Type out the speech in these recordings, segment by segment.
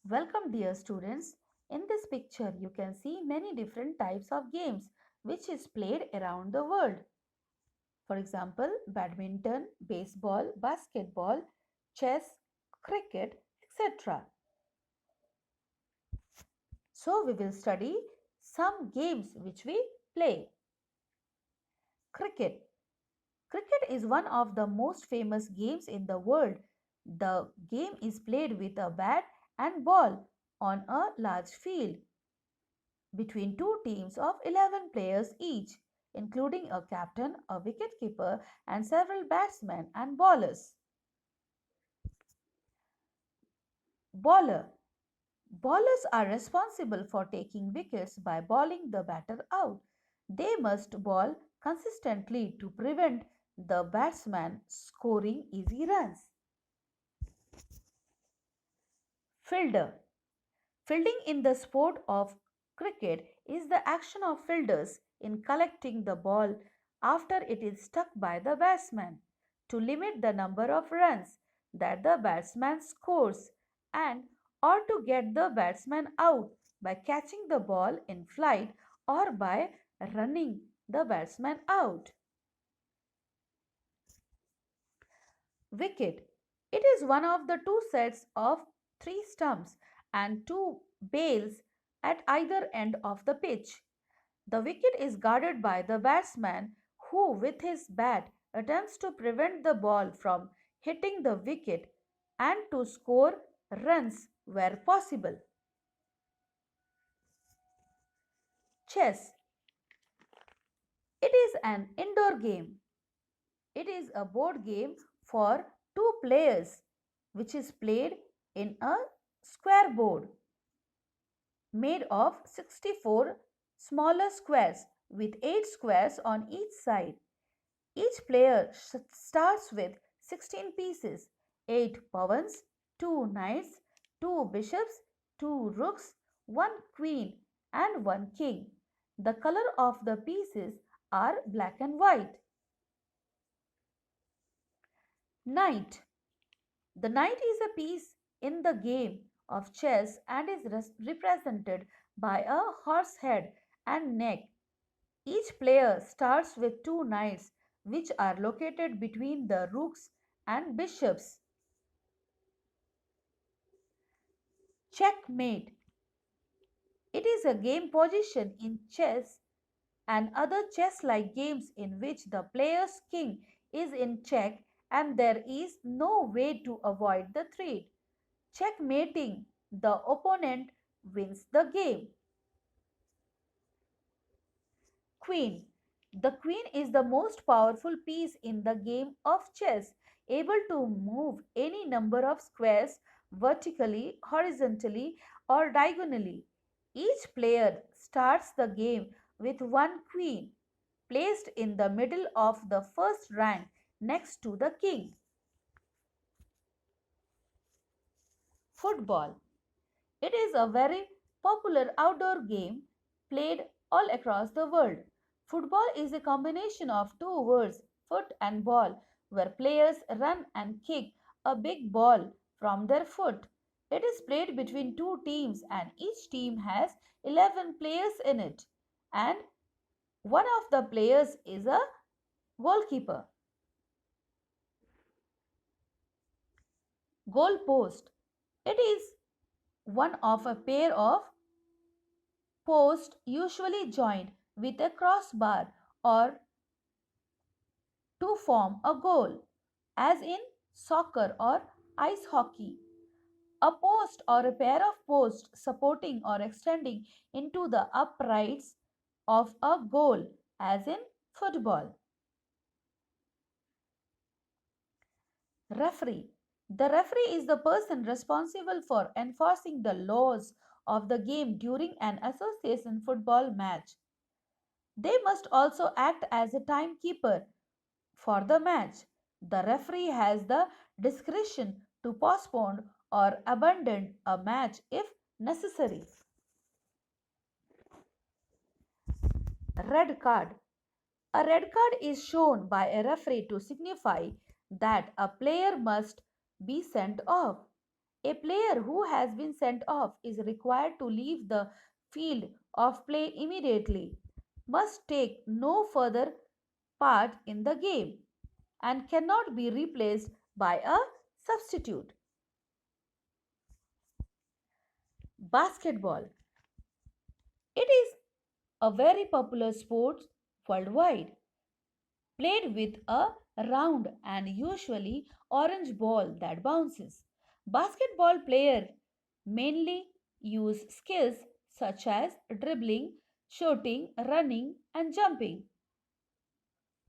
Welcome dear students. In this picture you can see many different types of games which is played around the world. For example, badminton, baseball, basketball, chess, cricket, etc. So we will study some games which we play. Cricket. Cricket is one of the most famous games in the world. The game is played with a bat and ball on a large field between two teams of 11 players each, including a captain, a wicketkeeper, and several batsmen and bowlers. Bowler. Bowlers are responsible for taking wickets by bowling the batter out. They must bowl consistently to prevent the batsman scoring easy runs. Fielder. Fielding in the sport of cricket is the action of fielders in collecting the ball after it is struck by the batsman to limit the number of runs that the batsman scores and or to get the batsman out by catching the ball in flight or by running the batsman out. Wicket. It is one of the two sets of three stumps and two bails at either end of the pitch. The wicket is guarded by the batsman who, with his bat, attempts to prevent the ball from hitting the wicket and to score runs where possible. Chess. It is an indoor game. It is a board game for two players which is played in a square board made of 64 smaller squares with 8 squares on each side. Each player starts with 16 pieces, 8 pawns, 2 knights, 2 bishops, 2 rooks, 1 queen and 1 king. The color of the pieces are black and white. Knight. The knight is a piece in the game of chess and is represented by a horse head and neck. Each player starts with two knights which are located between the rooks and bishops. Checkmate. It is a game position in chess and other chess-like games in which the player's king is in check and there is no way to avoid the threat. Checkmating the opponent wins the game. Queen. The queen is the most powerful piece in the game of chess, able to move any number of squares vertically, horizontally, or diagonally. Each player starts the game with one queen placed in the middle of the first rank next to the king. Football. It is a very popular outdoor game played all across the world. Football is a combination of two words, foot and ball, where players run and kick a big ball from their foot. It is played between two teams and each team has 11 players in it and one of the players is a goalkeeper. Goal post. It is one of a pair of posts usually joined with a crossbar or to form a goal, as in soccer or ice hockey. A post or a pair of posts supporting or extending into the uprights of a goal, as in football. Referee. The referee is the person responsible for enforcing the laws of the game during an association football match. They must also act as a timekeeper for the match. The referee has the discretion to postpone or abandon a match if necessary. Red card. A red card is shown by a referee to signify that a player must be sent off. A player who has been sent off is required to leave the field of play immediately, must take no further part in the game, and cannot be replaced by a substitute. Basketball. It is a very popular sport worldwide, played with a round and usually orange ball that bounces. Basketball players mainly use skills such as dribbling, shooting, running, and jumping.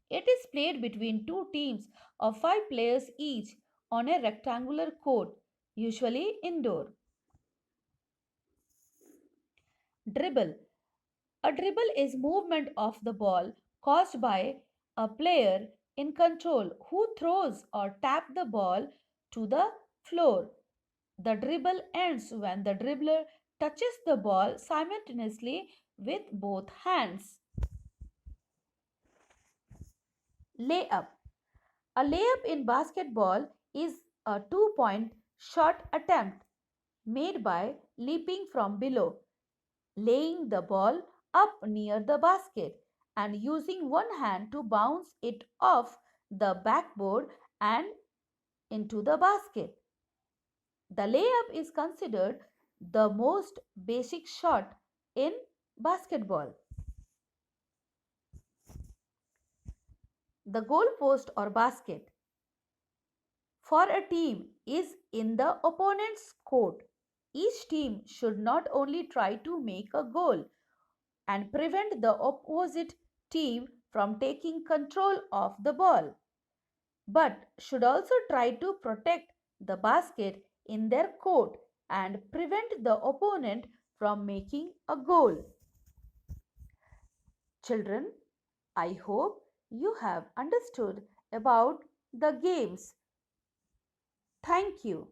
It is played between two teams of 5 players each on a rectangular court, usually indoor. Dribble. A dribble is movement of the ball caused by a player in control who throws or tap the ball to the floor. The dribble ends when the dribbler touches the ball simultaneously with both hands. Layup. A layup in basketball is a 2 point shot attempt made by leaping from below, laying the ball up near the basket, and using one hand to bounce it off the backboard and into the basket. The layup is considered the most basic shot in basketball. The goal post or basket for a team is in the opponent's court. Each team should not only try to make a goal and prevent the opposite team from taking control of the ball, but should also try to protect the basket in their court and prevent the opponent from making a goal. Children, I hope you have understood about the games. Thank you.